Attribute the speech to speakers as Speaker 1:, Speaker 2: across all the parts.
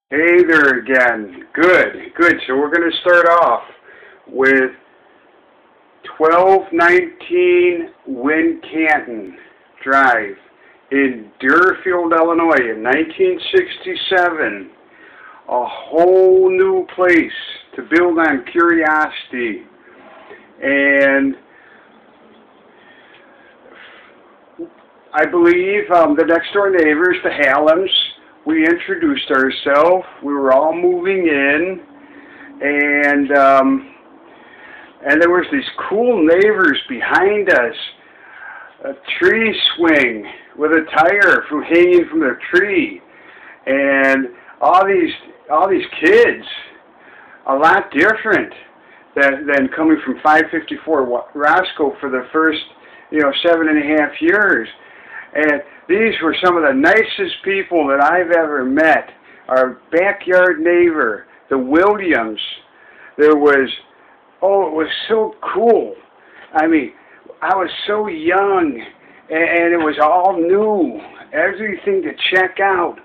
Speaker 1: Hey there again. Good. So we're going to start off with 1219 Wincanton Drive in Deerfield, Illinois in 1967. A whole new place to build on curiosity. And I believe the next door neighbors, the Hallams, we introduced ourselves. We were all moving in, and there was these cool neighbors behind us. A tree swing with a tire from hanging from the tree, and all these kids, a lot different than coming from 554 Roscoe for the first 7.5 years. And these were some of the nicest people that I've ever met. Our backyard neighbor, the Williams. It was so cool. I mean, I was so young, and it was all new, everything to check out.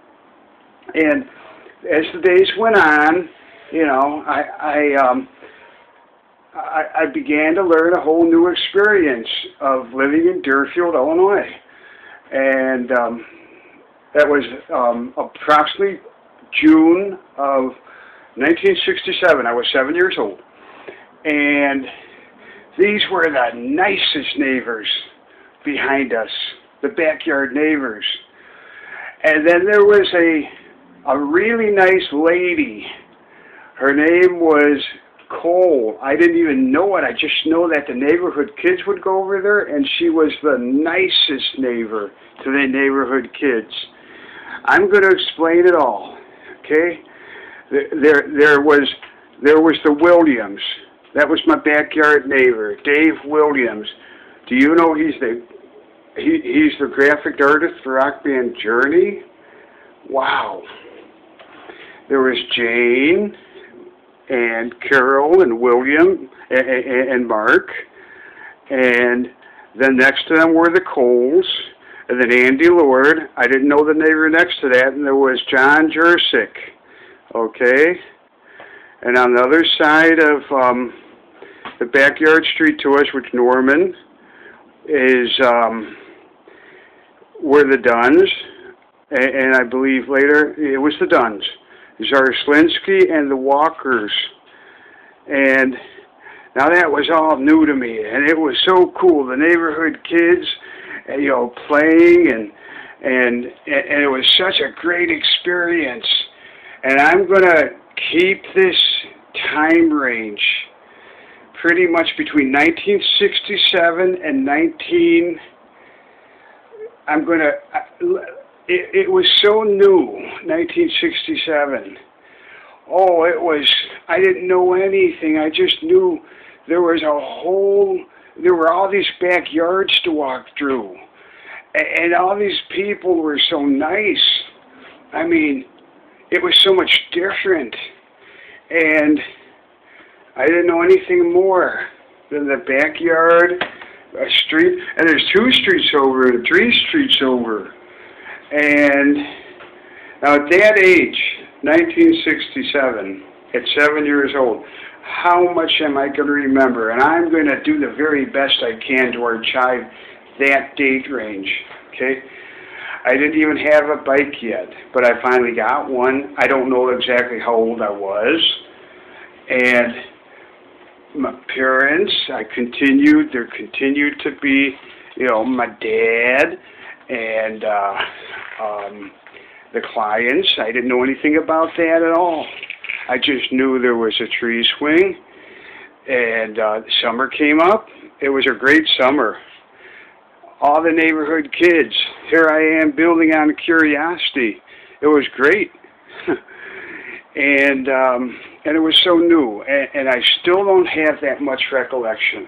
Speaker 1: And as the days went on, I began to learn a whole new experience of living in Deerfield, Illinois. And that was approximately June of 1967. I was 7 years old. And these were the nicest neighbors behind us, the backyard neighbors. And then there was a really nice lady. Her name was Cole. I didn't even know it. I just know that the neighborhood kids would go over there, and she was the nicest neighbor to the neighborhood kids. I'm going to explain it all. Okay? There was the Williams. That was my backyard neighbor, Dave Williams. Do you know he's the graphic artist for rock band Journey? Wow. There was Jane and Carol and William and Mark, and then next to them were the Coles, and then Andy Lord. I didn't know the neighbor next to that, and there was John Jersick, okay? And on the other side of the backyard street to us, which Norman is, were the Dunns, and I believe later it was the Dunns. Zarslinsky and the Walkers. And now that was all new to me, and it was so cool. The neighborhood kids, playing, and it was such a great experience. And I'm going to keep this time range pretty much between 1967 and It was so new, 1967. I didn't know anything. I just knew there were all these backyards to walk through. And all these people were so nice. I mean, it was so much different. And I didn't know anything more than the backyard, a street, and there's 2 streets over, and 3 streets over. And now at that age, 1967, at 7 years old, how much am I going to remember? And I'm going to do the very best I can to archive that date range, okay? I didn't even have a bike yet, but I finally got one. I don't know exactly how old I was. And my parents, there continued to be, my dad, and the clients. I didn't know anything about that at all. I just knew there was a tree swing, and summer came up. It was a great summer. All the neighborhood kids. Here I am building on curiosity. It was great. And it was so new, and I still don't have that much recollection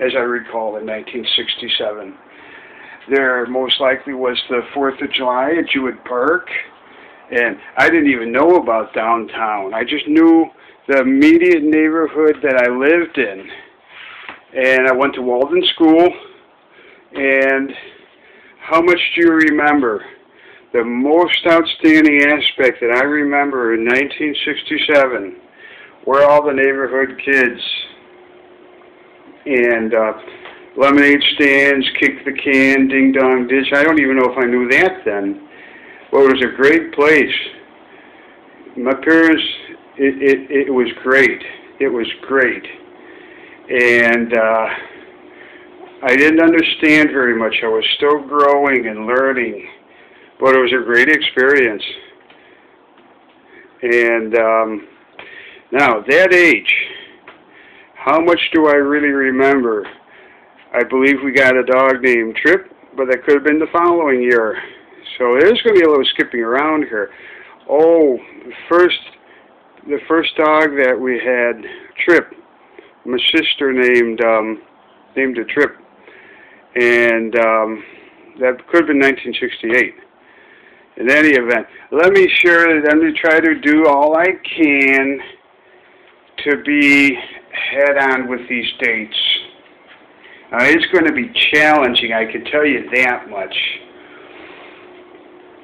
Speaker 1: as I recall in 1967. There most likely was the 4th of July at Jewett Park, and I didn't even know about downtown. I just knew the immediate neighborhood that I lived in. And I went to Walden School, and how much do you remember? the most outstanding aspect that I remember in 1967 were all the neighborhood kids and lemonade stands, kick the can, ding dong ditch. I don't even know if I knew that then. Well, it was a great place. My parents, it was great. It was great. And I didn't understand very much. I was still growing and learning, but it was a great experience. And now, that age, how much do I really remember? I believe we got a dog named Trip, but that could have been the following year. So there's going to be a little skipping around here. Oh, the first dog that we had, Trip. My sister named it Trip, and that could have been 1968. In any event, let me try to do all I can to be head-on with these dates. Now, it's going to be challenging, I can tell you that much.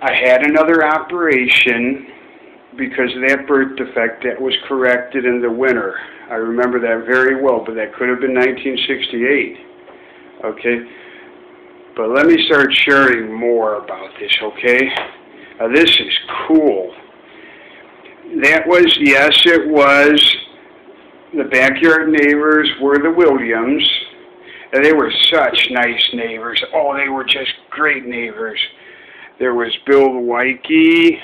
Speaker 1: I had another operation because of that birth defect that was corrected in the winter. I remember that very well, but that could have been 1968. Okay? But let me start sharing more about this, okay? Now, this is cool. That was, yes, it was, the backyard neighbors were the Williams, and they were such nice neighbors. Oh, they were just great neighbors. There was Bill Weike.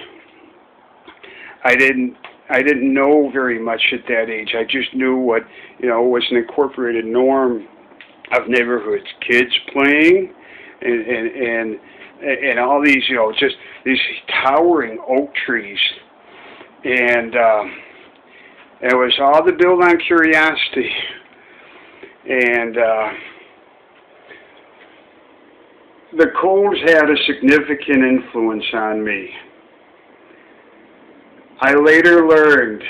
Speaker 1: I didn't know very much at that age. I just knew what, was an incorporated norm of neighborhoods, kids playing, and all these, just these towering oak trees, and it was all to build on curiosity, and the Coles had a significant influence on me. I later learned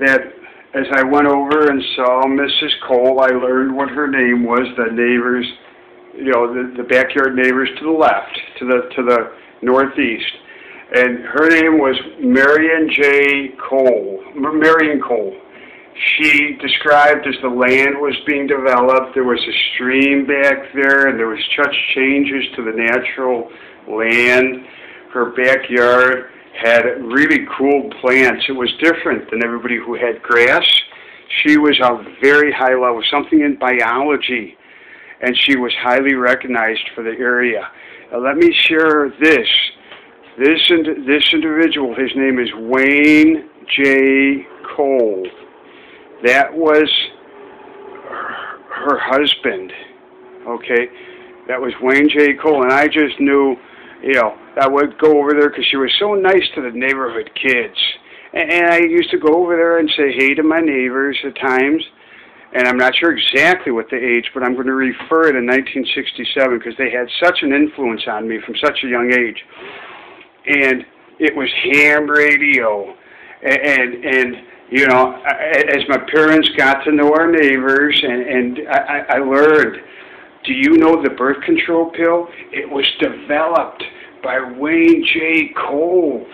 Speaker 1: that as I went over and saw Mrs. Cole, I learned what her name was, the neighbors, the backyard neighbors to the left, to the northeast. And her name was Marion Cole. She described as the land was being developed, there was a stream back there, and there was such changes to the natural land. Her backyard had really cool plants. It was different than everybody who had grass. She was a very high level, something in biology, and she was highly recognized for the area. Now, let me share this. This individual, his name is Wayne J. Cole. That was her husband, okay? That was Wayne J. Cole, and I just knew, I would go over there because she was so nice to the neighborhood kids. And I used to go over there and say hey to my neighbors at times, and I'm not sure exactly what the age, but I'm going to refer to 1967 because they had such an influence on me from such a young age. And it was ham radio, and as my parents got to know our neighbors, and I learned, do you know the birth control pill? It was developed by Wayne J. Cole.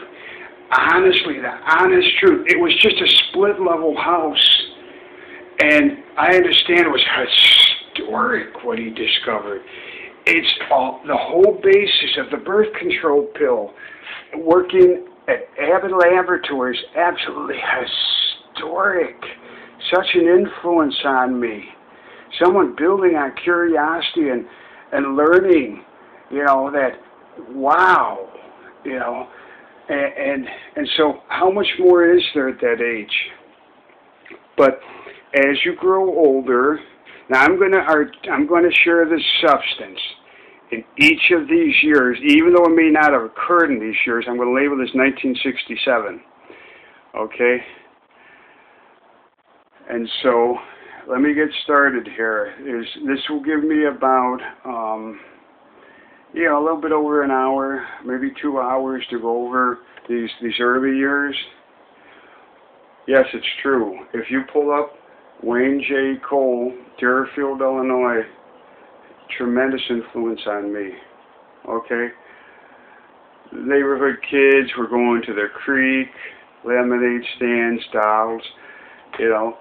Speaker 1: Honestly, the honest truth, it was just a split-level house, and I understand it was historic what he discovered. It's the whole basis of the birth control pill, working at Abbott Laboratories, absolutely historic. Such an influence on me. Someone building on curiosity and learning, that, wow, and so how much more is there at that age? But as you grow older, now I'm going to share this substance. In each of these years, even though it may not have occurred in these years, I'm going to label this 1967. Okay? And so, let me get started here. This will give me about, a little bit over an hour, maybe 2 hours to go over these early years. Yes, it's true. If you pull up Wayne J. Cole, Deerfield, Illinois, tremendous influence on me, okay? neighborhood kids were going to the creek, lemonade stands, dolls, you know,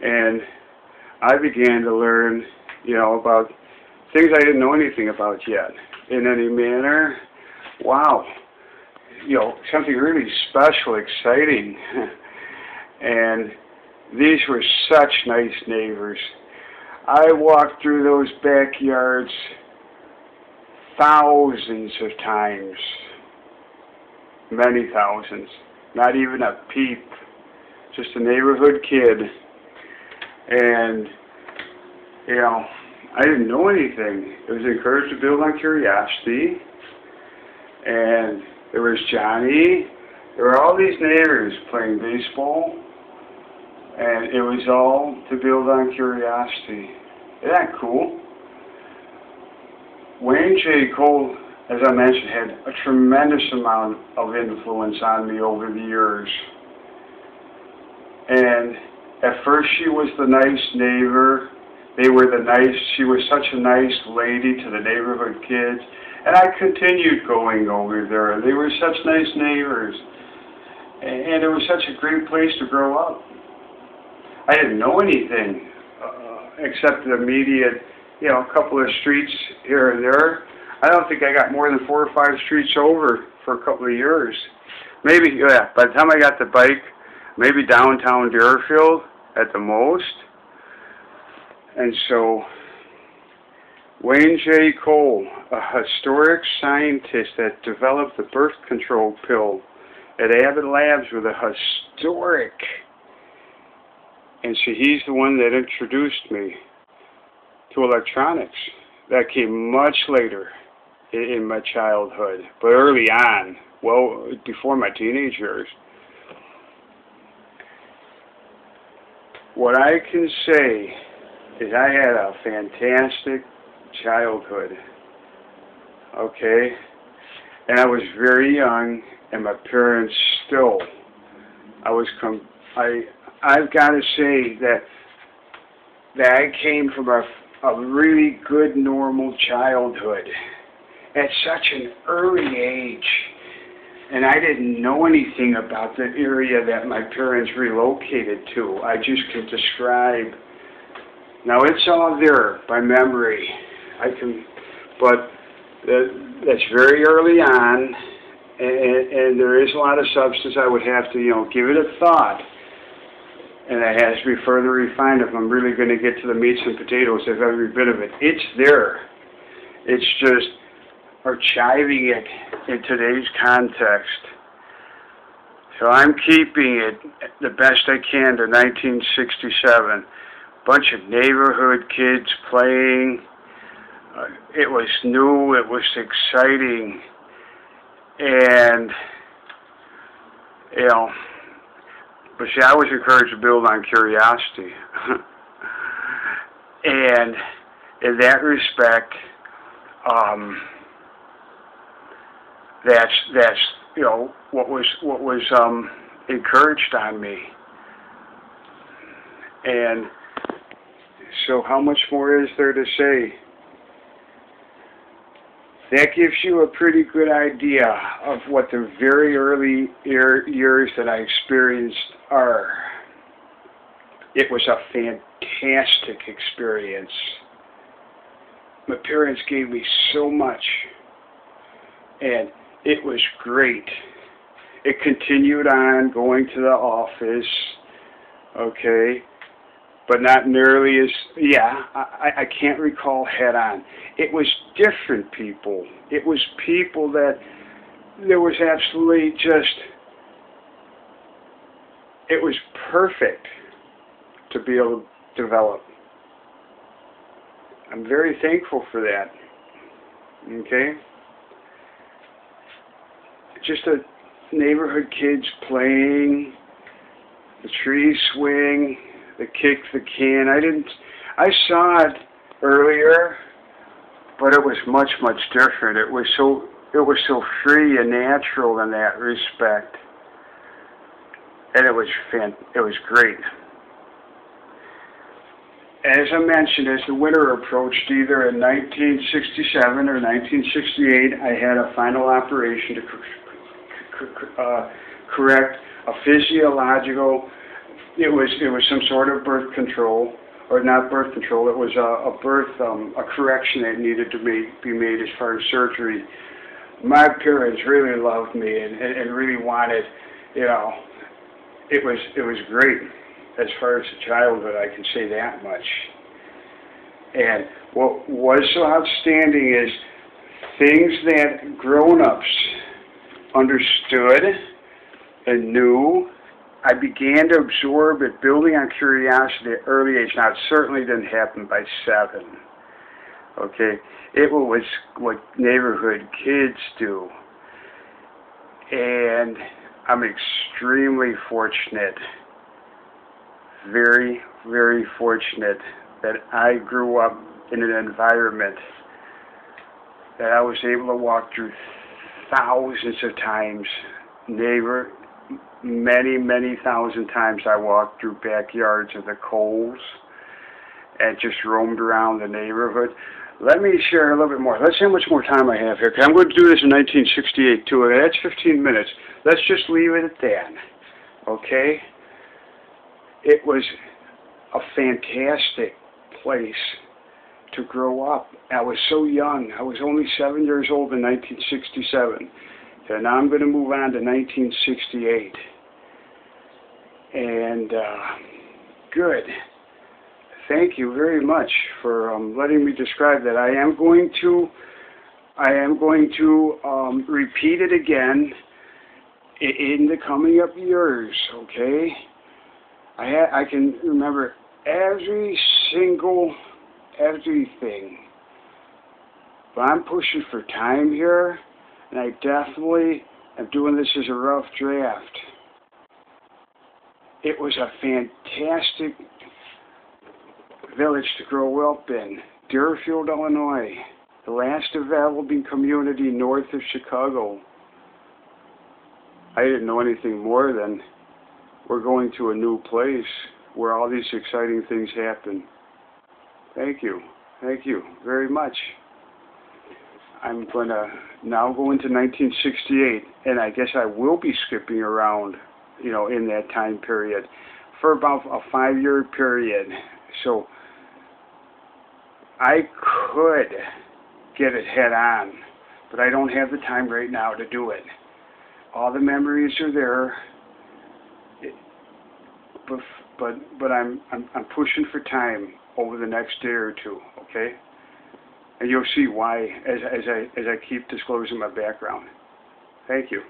Speaker 1: and I began to learn, you know, about things I didn't know anything about yet in any manner. Wow, you know, something really special, exciting. And these were such nice neighbors. I walked through those backyards thousands of times, many thousands, not even a peep, just a neighborhood kid. And, you know, I didn't know anything. It was encouraged to build on curiosity. And there was Johnny. There were all these neighbors playing baseball. And it was all to build on curiosity. Isn't that cool? Wayne J. Cole, as I mentioned, had a tremendous amount of influence on me over the years. And at first she was the nice neighbor. She was such a nice lady to the neighborhood kids. And I continued going over there. They were such nice neighbors. And it was such a great place to grow up. I didn't know anything except the immediate, you know, a couple of streets here and there. I don't think I got more than 4 or 5 streets over for a couple of years. Maybe, yeah, by the time I got the bike, maybe downtown Deerfield at the most. And so, Wayne J. Cole, a historic scientist that developed the birth control pill at Abbott Labs, with a historic. And so he's the one that introduced me to electronics. That came much later in my childhood, but early on, well, before my teenage years. What I can say is I had a fantastic childhood, okay? And I was very young, and my parents still, I've got to say that I came from a really good, normal childhood at such an early age. And I didn't know anything about the area that my parents relocated to. I just can describe. Now, it's all there by memory. But that's very early on, and there is a lot of substance. I would have to, you know, give it a thought. And it has to be further refined if I'm really going to get to the meats and potatoes of every bit of it. It's there. It's just archiving it in today's context. So I'm keeping it the best I can to 1967. Bunch of neighborhood kids playing. It was new. It was exciting. And, you know, but see, I was encouraged to build on curiosity. And in that respect, that's you know what was encouraged on me. And so how much more is there to say? That gives you a pretty good idea of what the very early years that I experienced are. It was a fantastic experience. My parents gave me so much, and it was great. It continued on going to the office, okay, but not nearly as, I can't recall head on. It was different people. It was people that there was absolutely just, it was perfect to be able to develop. I'm very thankful for that, okay? Just a neighborhood kids playing, the tree swing, the kick the can. I saw it earlier, but it was much, much different. It was so free and natural in that respect. And it was great. as I mentioned, as the winter approached, either in 1967 or 1968, I had a final operation to correct a physiological. It was some sort of birth control, or not birth control. It was a correction that needed to be made as far as surgery. My parents really loved me and really wanted, you know, it was great as far as the childhood. I can say that much. And what was so outstanding is things that grown-ups understood and knew, I began to absorb it, building on curiosity at early age. Now, it certainly didn't happen by 7. Okay? It was what neighborhood kids do. And I'm extremely fortunate, very, very fortunate that I grew up in an environment that I was able to walk through thousands of times. Many, many thousand times I walked through backyards of the Coles and just roamed around the neighborhood. Let me share a little bit more. Let's see how much more time I have here, because I'm going to do this in 1968 too. That's 15 minutes. Let's just leave it at that. Okay? It was a fantastic place to grow up. I was so young. I was only 7 years old in 1967. And now I'm going to move on to 1968. And good. Thank you very much for letting me describe that. I am going to repeat it again in the coming up years. Okay. I can remember every single everything. But I'm pushing for time here, and I definitely am doing this as a rough draft. It was a fantastic village to grow up in, Deerfield, Illinois, the last developing community north of Chicago. I didn't know anything more than we're going to a new place where all these exciting things happen. Thank you. Thank you very much. I'm going to now go into 1968, and I guess I will be skipping around, you know, in that time period for about a 5-year period. So I could get it head on, but I don't have the time right now to do it. All the memories are there, but I'm pushing for time over the next day or two, okay? And you'll see why as I keep disclosing my background. Thank you.